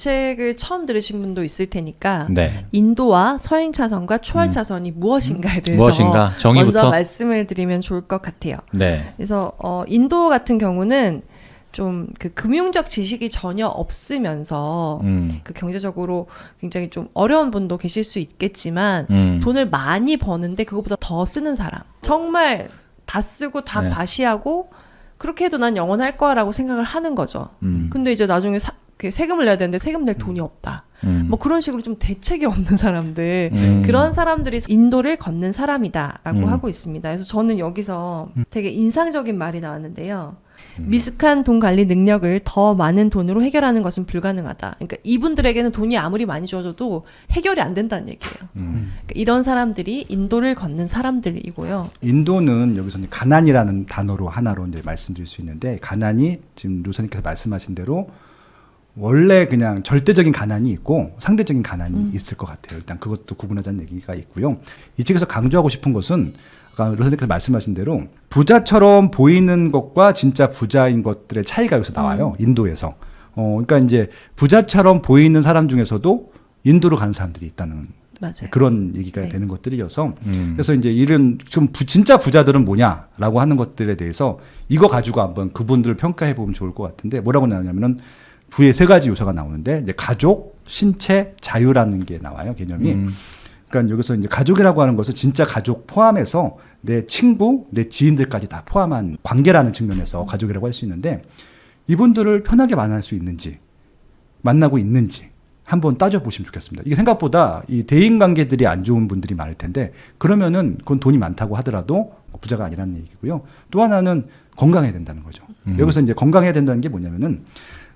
책을 처음 들으신 분도 있을 테니까 네. 인도와 서행차선과 추월차선이 무엇인가에 대해서 무엇인가? 정의부터? 먼저 말씀을 드리면 좋을 것 같아요. 네. 그래서 인도 같은 경우는 좀 그 금융적 지식이 전혀 없으면서 그 경제적으로 굉장히 좀 어려운 분도 계실 수 있겠지만 돈을 많이 버는데 그것보다 더 쓰는 사람, 정말 다 쓰고 다 네. 과시하고 그렇게 해도 난 영원할 거라고 생각을 하는 거죠. 근데 이제 나중에 세금을 내야 되는데 세금 낼 돈이 없다. 뭐 그런 식으로 좀 대책이 없는 사람들, 그런 사람들이 인도를 걷는 사람이다라고 하고 있습니다. 그래서 저는 여기서 되게 인상적인 말이 나왔는데요. 미숙한 돈 관리 능력을 더 많은 돈으로 해결하는 것은 불가능하다. 그러니까 이분들에게는 돈이 아무리 많이 주어져도 해결이 안 된다는 얘기예요. 그러니까 이런 사람들이 인도를 걷는 사람들이고요. 인도는 여기서 이제 가난이라는 단어로 하나로 이제 말씀드릴 수 있는데, 가난이 지금 노사님께서 말씀하신 대로 원래 그냥 절대적인 가난이 있고 상대적인 가난이 있을 것 같아요. 일단 그것도 구분하자는 얘기가 있고요. 이 책에서 강조하고 싶은 것은 아까 로선생님께서 말씀하신 대로 부자처럼 보이는 것과 진짜 부자인 것들의 차이가 여기서 나와요. 인도에서. 그러니까 이제 부자처럼 보이는 사람 중에서도 인도로 가는 사람들이 있다는 맞아요. 그런 얘기가 네. 되는 것들이어서 그래서 이제 이런 좀 진짜 부자들은 뭐냐라고 하는 것들에 대해서 이거 가지고 한번 그분들을 평가해 보면 좋을 것 같은데, 뭐라고 나오냐면은 부의 세 가지 요소가 나오는데 이제 가족, 신체, 자유라는 게 나와요, 개념이. 그러니까 여기서 이제 가족이라고 하는 것은 진짜 가족 포함해서 내 친구, 내 지인들까지 다 포함한 관계라는 측면에서 가족이라고 할 수 있는데, 이분들을 편하게 만날 수 있는지, 만나고 있는지 한번 따져보시면 좋겠습니다. 이게 생각보다 이 대인관계들이 안 좋은 분들이 많을 텐데, 그러면은 그건 돈이 많다고 하더라도 부자가 아니라는 얘기고요. 또 하나는 건강해야 된다는 거죠. 여기서 이제 건강해야 된다는 게 뭐냐면은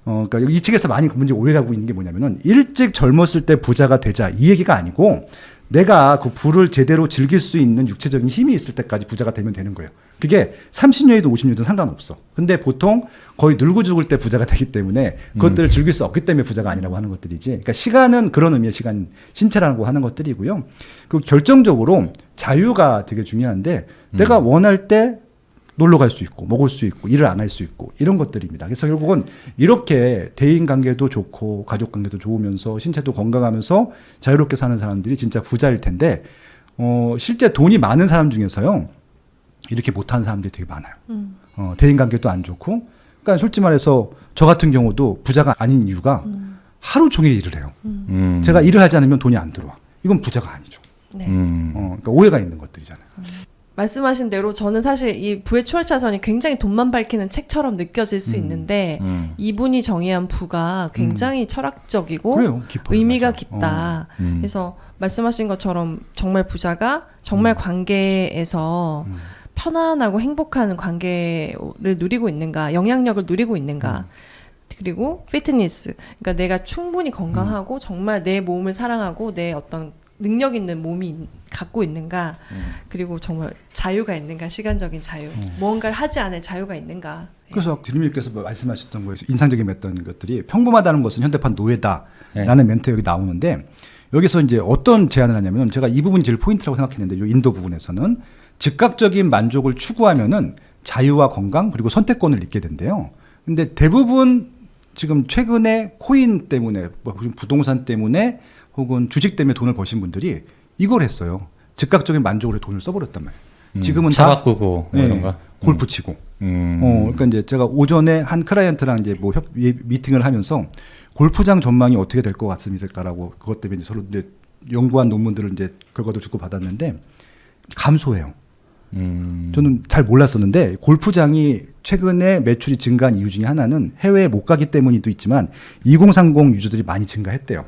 그러니까 이 책에서 많이 문제 오해하고 있는 게 뭐냐면은 일찍 젊었을 때 부자가 되자 이 얘기가 아니고, 내가 그 부를 제대로 즐길 수 있는 육체적인 힘이 있을 때까지 부자가 되면 되는 거예요. 그게 30년이든 50년이든 상관없어. 근데 보통 거의 늙고 죽을 때 부자가 되기 때문에 그것들을 즐길 수 없기 때문에 부자가 아니라고 하는 것들이지. 그러니까 시간은 그런 의미의 시간, 신체라고 하는 것들이고요. 그리고 결정적으로 자유가 되게 중요한데, 내가 원할 때 놀러 갈 수 있고 먹을 수 있고 일을 안 할 수 있고 이런 것들입니다. 그래서 결국은 이렇게 대인 관계도 좋고 가족 관계도 좋으면서 신체도 건강하면서 자유롭게 사는 사람들이 진짜 부자일 텐데, 실제 돈이 많은 사람 중에서요 이렇게 못하는 사람들이 되게 많아요. 대인 관계도 안 좋고. 그러니까 솔직히 말해서 저 같은 경우도 부자가 아닌 이유가 하루 종일 일을 해요. 제가 일을 하지 않으면 돈이 안 들어와. 이건 부자가 아니죠. 네. 그러니까 오해가 있는 것들이잖아요. 말씀하신 대로 저는 사실 이 부의 추월차선이 굉장히 돈만 밝히는 책처럼 느껴질 수 있는데 이분이 정의한 부가 굉장히 철학적이고 그래요. 깊어요. 의미가 맞아. 깊다. 그래서 말씀하신 것처럼 정말 부자가 정말 관계에서 편안하고 행복한 관계를 누리고 있는가, 영향력을 누리고 있는가. 그리고 피트니스, 그러니까 내가 충분히 건강하고 정말 내 몸을 사랑하고 내 어떤 능력 있는 몸이 갖고 있는가, 그리고 정말 자유가 있는가, 시간적인 자유, 무언가를 하지 않을 자유가 있는가. 그래서 드림님께서 말씀하셨던 거에서 인상적이었던 것들이 평범하다는 것은 현대판 노예다라는 멘트 여기 나오는데, 여기서 이제 어떤 제안을 하냐면, 제가 이 부분이 제일 포인트라고 생각했는데, 이 인도 부분에서는 즉각적인 만족을 추구하면은 자유와 건강 그리고 선택권을 잃게 된대요. 근데 대부분 지금 최근에 코인 때문에, 부동산 때문에 혹은 주식 때문에 돈을 버신 분들이 이걸 했어요. 즉각적인 만족으로 돈을 써버렸단 말이에요. 지금은 차 다 바꾸고 뭐 이런 거. 골프 치고. 그러니까 이제 제가 오전에 한 클라이언트랑 이제 뭐 미팅을 하면서 골프장 전망이 어떻게 될 것 같습니까라고, 그것 때문에 이제 서로 이제 연구한 논문들을 이제 결과도 주고 받았는데 감소해요. 저는 잘 몰랐었는데 골프장이 최근에 매출이 증가한 이유 중에 하나는 해외에 못 가기 때문이도 있지만 2030 유저들이 많이 증가했대요.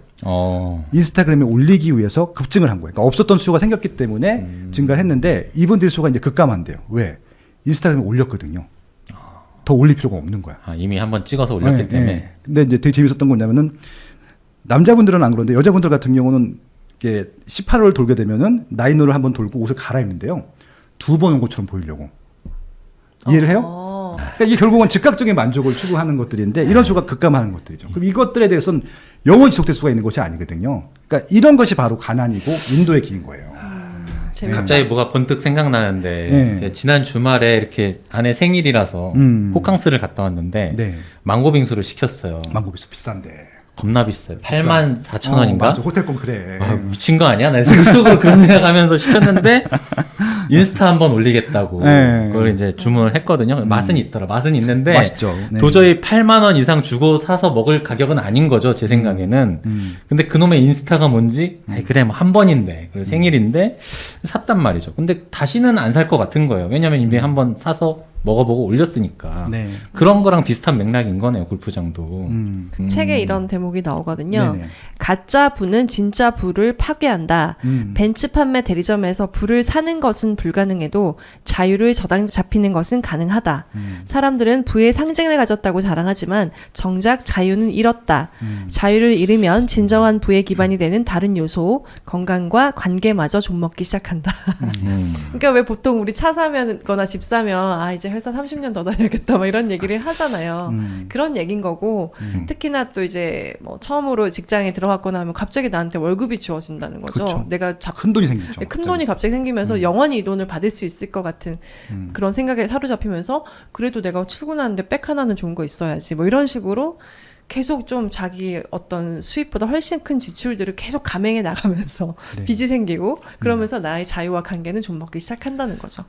인스타그램에 올리기 위해서 급증을 한 거예요. 그러니까 없었던 수요가 생겼기 때문에 증가를 했는데, 이분들의 수요가 이제 급감한대요. 왜? 인스타그램에 올렸거든요. 더 올릴 필요가 없는 거야. 이미 한번 찍어서 올렸기 때문에. 네. 근데 이제 되게 재밌었던 건 뭐냐면은, 남자분들은 안 그런데 여자분들 같은 경우는 이렇게 18호를 돌게 되면은 나인홀을 한번 돌고 옷을 갈아입는데요. 2번 온 것처럼 보이려고. 이해를 해요? 그러니까 이게 결국은 즉각적인 만족을 추구하는 것들인데, 이런 수가 급감하는 것들이죠. 그럼 이것들에 대해서는 영원히 지속될 수가 있는 것이 아니거든요. 그러니까 이런 것이 바로 가난이고 인도의 길인 거예요. 갑자기 뭐가 번뜩 생각나는데, 제가 지난 주말에 이렇게 아내 생일이라서 호캉스를 갔다 왔는데 망고빙수를 시켰어요. 망고빙수 비싼데. 겁나 비싸요. 84,000원인가? 맞아. 호텔권 그래. 아, 미친 거 아니야? 나 속으로 그런 생각하면서 시켰는데 인스타 한번 올리겠다고 네. 그걸 이제 주문을 했거든요. 맛은 있더라. 맛은 있는데 맛있죠. 네. 도저히 8만 원 이상 주고 사서 먹을 가격은 아닌 거죠. 제 생각에는. 근데 그놈의 인스타가 뭔지 아이 그래 뭐 한 번인데 그리고 생일인데 샀단 말이죠. 근데 다시는 안 살 것 같은 거예요. 왜냐면 이미 한번 사서 먹어보고 올렸으니까. 네. 그런 거랑 비슷한 맥락인 거네요. 골프장도. 책에 이런 대목이 나오거든요. 네네. 가짜 부는 진짜 부를 파괴한다. 벤츠 판매 대리점에서 부를 사는 것은 불가능해도 자유를 저당 잡히는 것은 가능하다. 사람들은 부의 상징을 가졌다고 자랑하지만 정작 자유는 잃었다. 자유를 잃으면 진정한 부의 기반이 되는 다른 요소, 건강과 관계마저 좀먹기 시작한다. 그러니까 왜 보통 우리 차 사면 거나 집 사면 아 이제 회사 30년 더 다녀야겠다 막 이런 얘기를 하잖아요. 그런 얘기인 거고 특히나 또 이제 뭐 처음으로 직장에 들어갔거나 하면 갑자기 나한테 월급이 주어진다는 거죠. 그렇죠. 내가 큰 돈이 생기죠. 큰 돈이 갑자기 생기면서 영원히 이 돈을 받을 수 있을 것 같은 그런 생각에 사로잡히면서 그래도 내가 출근하는데 백 하나는 좋은 거 있어야지 뭐 이런 식으로 계속 좀 자기 어떤 수입보다 훨씬 큰 지출들을 계속 감행해 나가면서 네. 빚이 생기고 그러면서 나의 자유와 관계는 좀 먹기 시작한다는 거죠.